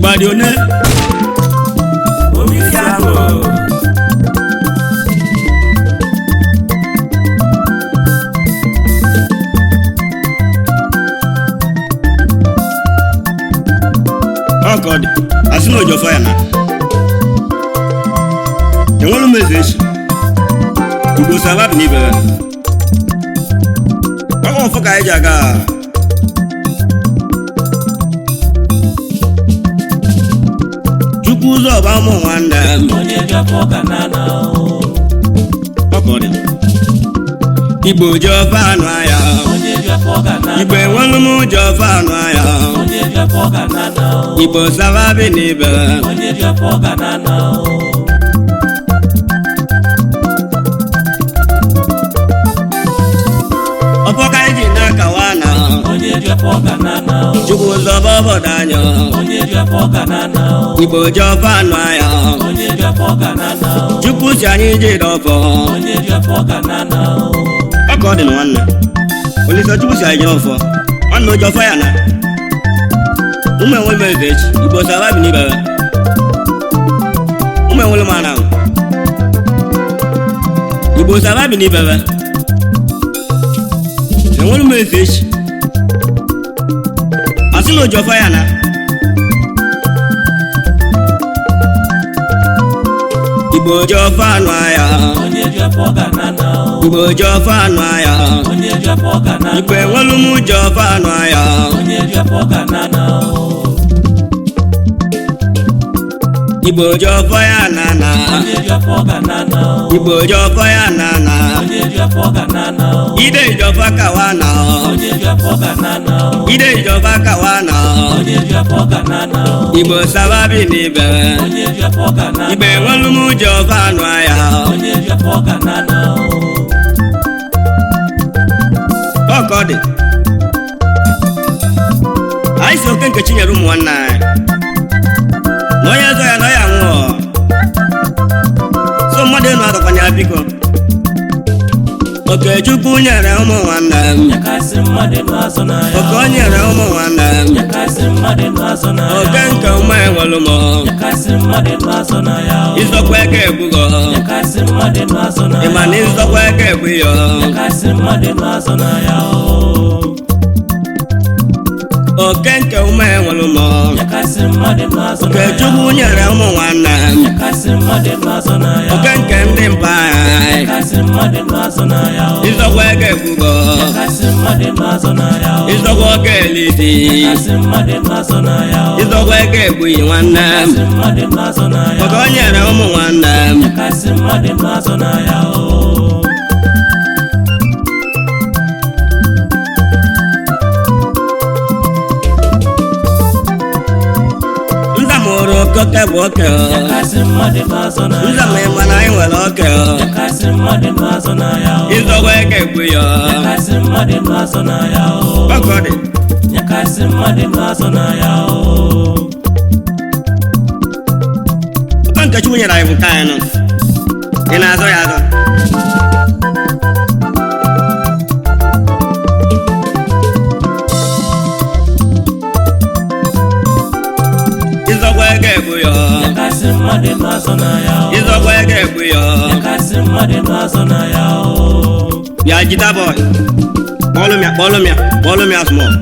Guadione Omisiamo Oh God, as no your fire now. You want to message? You go survive never. I want for Kajaga. Chukuzo Bamo one them. Onyeja Foganana Oh God. Ibo Jovanaya. Onyeja Foganana Ibe Wanumu Jovanaya. Onyeja Foganana Ibo Savabi never. Onyeja Foganana Opokaiji Nakawana. Onyeja Foganana Chukuzo Bobo Danyo. Onyeja Foganana Ibo Jovanaya. Onyeja Foganana Chukwuchani Jidofo. Onyeja Foganana According one. Only the Chukwuchani Jidofo. One no Jofayana. Woman will message. Ibo Savabi never. Woman will man out. Ibo Savabi never. And one message. I see no Jofayana. Ibo Jofanaya. Onyeja Foganana Ibo Jofanaya. Onyeja Foganana Ibe Walumu Jofanaya. Onyeja Foganana Ibo Jofayanana. Onyeja Foganana Ibo Jofayanana. Onyeja Foganana Ide Jofakawana. Onyeja Foganana Ide Jofakawana. Onyeja Foganana Ibo Savabi Nibe. Onyeja Foganana Ibe Walumu Jofanaya. Onyeja Foganana Oh God. I saw Ken Kachin room one night. No yazo ya no ya ngo. So mother no to kwanya biko. Okay, chukwu nyere ụmụ nwanne m. Nyakasi mmadụ n'azụ na ya Oke o nyere ụmụ nwanne m. Nyakasi mmadụ n'azụ na ya Oke nke ụmụ enwelu m. Nyakasi mmadụ n'azụ na ya Ịzọkwa eke ebugo. Nyakasi mmadụ n'azụ na ya Ịma na ịzọkwa eke ebu yo. Nyakasi mmadụ n'azụ na ya Oke nke ụmụ enwelu m. Nyakasi mmadụ n'azụ na Oke ya chukwu nyere ụmụ nwanne m. Nyakasi mmadụ n'azụ na ya Oke nke ndị mba anyị. Nyakasi mmadụ n'azụ na ya Ịzọkwa eke ebugo. Nyakasi mmadụ n'azụ na ya Ịzọkwa oke eliti. Nyakasi mmadụ n'azụ na ya Ịzọkwa eke ebughị nwanne m. Nyakasi mmadụ n'azụ na ya Oke o nyere ụmụ nwanne m. Nyakasi mmadụ n'azụ na ya Nzamụrụ oke bụ oke. Nyakasi mmadụ n'azụ na ya Nzam ịma na anyị nwere oke. Nyakasi mmadụ n'azụ na ya Ịzọkwa eke ebu yo. Nyakasi mmadụ n'azụ na ya Oke ọ dị. Nyakasi mmadụ n'azụ na ya Oke nke Chukwu nyere anyị bụ nke anyị nọ. Ị na-azọ ya azọ. Ịzọkwa eke ebu yo. Nyakasi mmadụ n'azụ na ya Ịzọkwa eke ebu yo. Nyakasi mmadụ n'azụ na ya Bịa jita boy. Kpọlụ m ya small.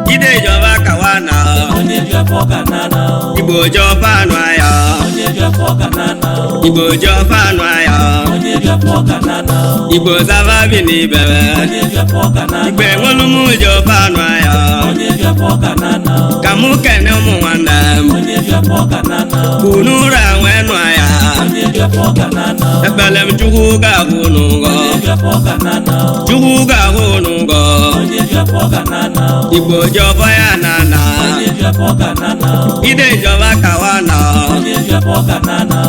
Ide Jova Kawana. Onyeja Foganana Igbo Jofanu aya. Onyeja Foganana Igbo Jofanu aya. Onyeja Foganana Igbo Savabi Nibe. Onyeja Foganana Igbe Walumu Jofanu aya. Onyeja Foganana Kamu kene ụmụ nwanne m. Onyeja Foganana Kunura nwenu aya. Onyeja Foganana Ekpele m Chukwu ga-ahụ n'ụgọ. Onyeja Foganana Chukwu ga-ahụ n'ụgọ. Onyeja Foganana Igbo Jọba ya nana. Onyeja Foganana Ide Jọba Kawana. Onyeja Foganana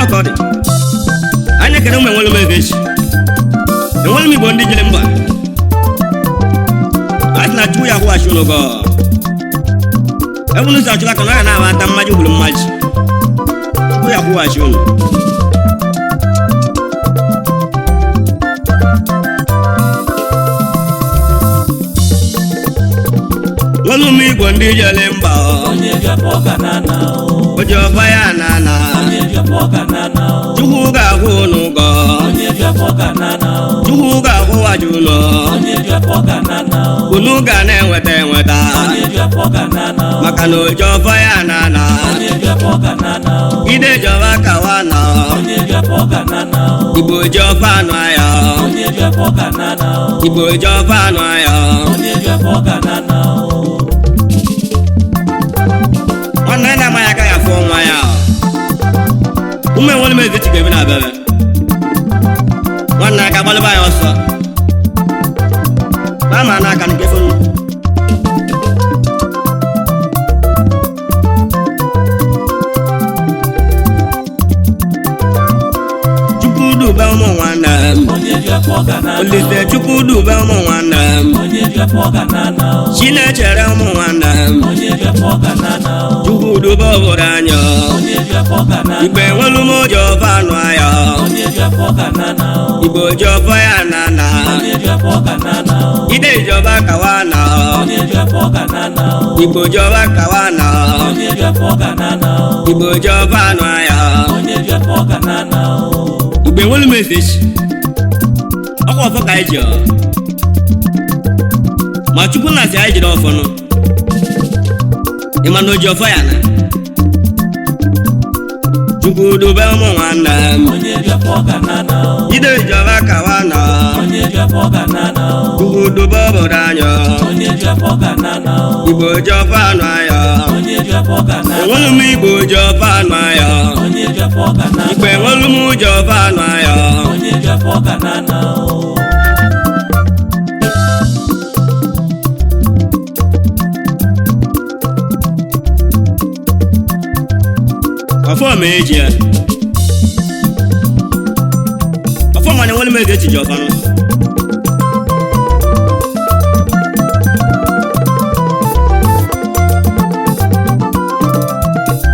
Ọkọ dị. Anya kere ụmụ enwelu m ebe echi. Enwelu m Igbo ndị jere mba. Asị na Chukwu ya kwụghachi n'ụgọ. Ebe unu si achụla ka na ọ ya na-amata mmaji gburu mmaji. Chukwu ya kwụghachi unu. nwelu m igbo ndị jere mba onye jepụ ọganana ojiọfa ya nana onye jepụ ọganana Chukwu ga-akwụ n'ụgọ onye jepụ ọganana Chukwu ga-akwụwaji ụlọ onye jepụ ọganana unu ga na-enweta enweta onye jepụ ọganana maka na ojiọfa ya nana onye jepụ ọganana ide jọba kawa na onye jepụ ọganana igbo jiọfa anụ ya onye jepụ ọganana igbo jiọfa anụ ya onye jepụ ọganana nwanne na-ama ya agaghị afụ nwa ya ụmụ enwere m ezi chike bi na bebe nwanne aka gbalịba ya ọsọ na ama n'aka nke fonu Chukwu dube ụmụ nwanne m onye jepụ ọganana Olise Chukwu dube ụmụ nwanne m onye jepụ ọganana Chinechere ụmụ nwanne m onye jepụ ọganana Chukwu dube obodo anyị onye jepụ ọganana igbe nwelu m ojiọfa anụ ya onye jepụ ọganana igbo jiọfa ya nana onye jepụ ọganana ide ijọba kawa na onye jepụ ọganana igbo jiọba kawa na onye jepụ ọganana igbo jiọfa anụ ya onye jepụ ọganana igbe nwelu m ezechi ọkwa ọfọ ka anyị ji ma Chukwu na si anyị jiri ọfọnụ ịma na oji ọfọ ya na Chukwu dube ụmụ nwanne m onye jepụ ọganana ide ijọba kawa na onye jepụ ọganana Chukwu dube obodo anyị onye jepụ ọganana igbo jiọfa anụ ya onye jepụ ọganana enwelu m igbo jiọfa anụ ya onye jepụ ọganana igbe enwelu m jiọfa anụ ya onye jepụ ọganana ọfọ ma eji ya ọfọ ma na-enwelu m eze echi ji ọfanụ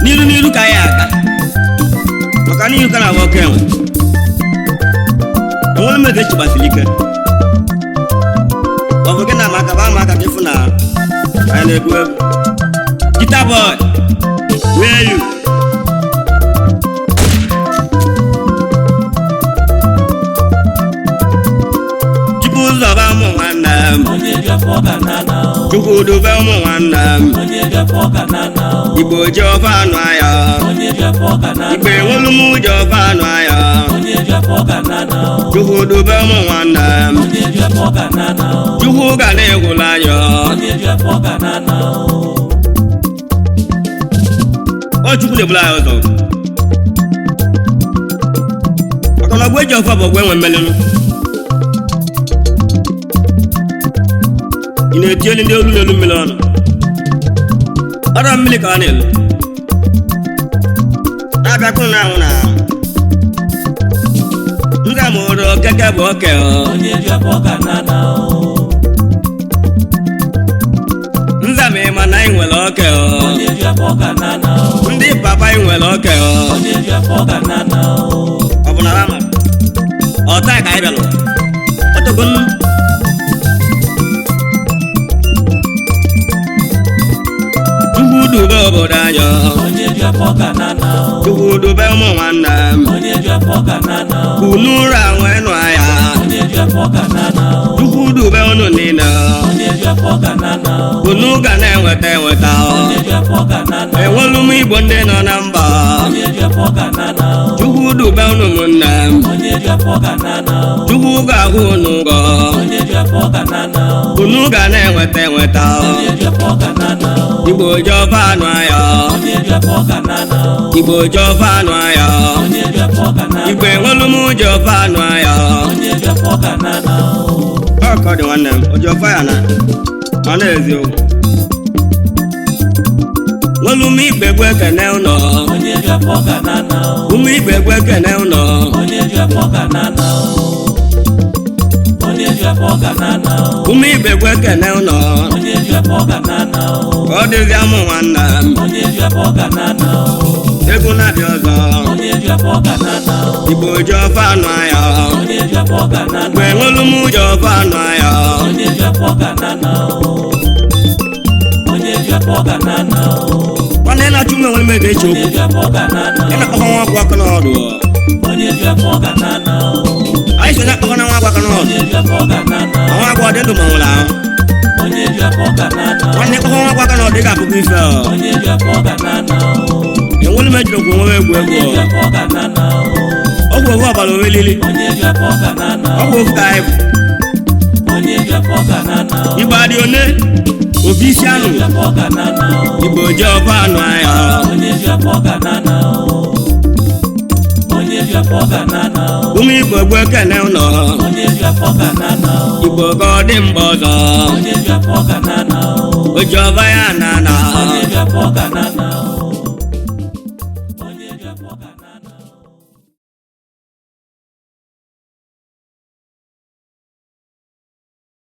n'iru ka anyị aga maka n'ihu ka na-abụ ọkụ enwe enwelu m eze echi gbasiri ike ọ bụ gị na amaka ba amaka ka ịfụ na anyị na-egwu egwu Gita boy where you Chukwu zọba ụmụ nwanne m onye jepụ ọganana Chukwu dube ụmụ nwanne m onye jepụ ọganana igbo jiọfa anụ ya onye jepụ ọganana igbe enwelu m jiọfa anụ ya onye jepụ ọganana Chukwu dube ụmụ nwanne m onye jepụ ọganana Chukwu ga na-egwula anya onye jepụ ọganana ọ Chukwu na-ebula ya ụzọ maka na ọgwụ eji ọfa bụ ọgwụ enwe mmelinụ ị na-etieli ndị olu n'elu mmiri ọnụ ọrụ mmiri ka ọ na-elu na-abịakwụ na anwụ na nga m ụrụ okeke bụ oke onye jepụ ọganana nza m ịma na ị nwere oke onye jepụ ọganana ndị papa ị nwere oke onye jepụ ọganana ọ bụ na rama ọta ka anyị bịalụ otogo Chukwu dube obodo anyị onye jepụ ọganana Chukwu dube ụmụ nwanne m onye jepụ ọganana unu ụra nwee nụ ya onye jepụ ọganana Chukwu dube unu niile onye jepụ ọganana unu ga na-enweta enweta onye jepụ ọganana enwelu m igbo ndị nọ na mba onye jepụ ọganana Chukwu dube unu ụmụnne m onye jepụ ọganana Chukwu ga-akwụ unu ụgwọ onye jepụ ọganana unu ga na-enweta enweta onye jepụ ọganana igbo jiọfa anụ ya onye jepụ ọganana igbo jiọfa anụ ya onye jepụ ọganana igbo enwelu m jiọfa anụ ya onye jepụ ọganana ọkọ dị nwanne m o jiọfa ya na ọ na-eziokwu nwelu m igbegbu ekene ụlọ onye jepụ ọganana ụmụ igbegbu ekene ụlọ onye jepụ ọganana onye jepụ ọganana ụmụ igbegbu ekene ụlọ onye jepụ ọganana ka ọ dịzịa mụ nwanne m onye jepụ ọganana egwu na-abịa ọzọ onye jepụ ọganana igbo jiọfa anụ ya onye jepụ ọganana igbo enwelu m jiọfa anụ ya onye jepụ ọganana ji afọ ọganana nwanne na-achụ ụmụ enwere mege eche onye okwu ji afọ ọganana ị na-akpọkọ nwa agwụ aka n'ọdụ onye ji afọ ọganana anyị so na-akpọkọ na nwa agwụ aka n'ọdụ onye ji afọ ọganana nwa agwụ ọ dị ndụ ma nwụrụ ahụ onye ji afọ ọganana nwanne kpọkọ nwa agwụ aka n'ọdụ ị ga-akụkọ ife onye ji afọ ọganana enwere m ejiri okwu nwe egwu egwu onye ji afọ ọganana ọgwụ ofu ọbara orelili onye ji afọ ọganana ọgwụ ofu ka anyị bụ onye ji afọ ọganana igbo adị one obi isi anụ onye ji afọ ọganana igbo ji ọba anụ ahịa onye ji afọ ọganana onye ji afọ ọganana ụmụ igbo gbu ekene ụlọ onye ji afọ ọganana igbo ka ọ dị mgbe ọzọ onye ji afọ ọganana o ji ọba ya na onye ji afọ ọganana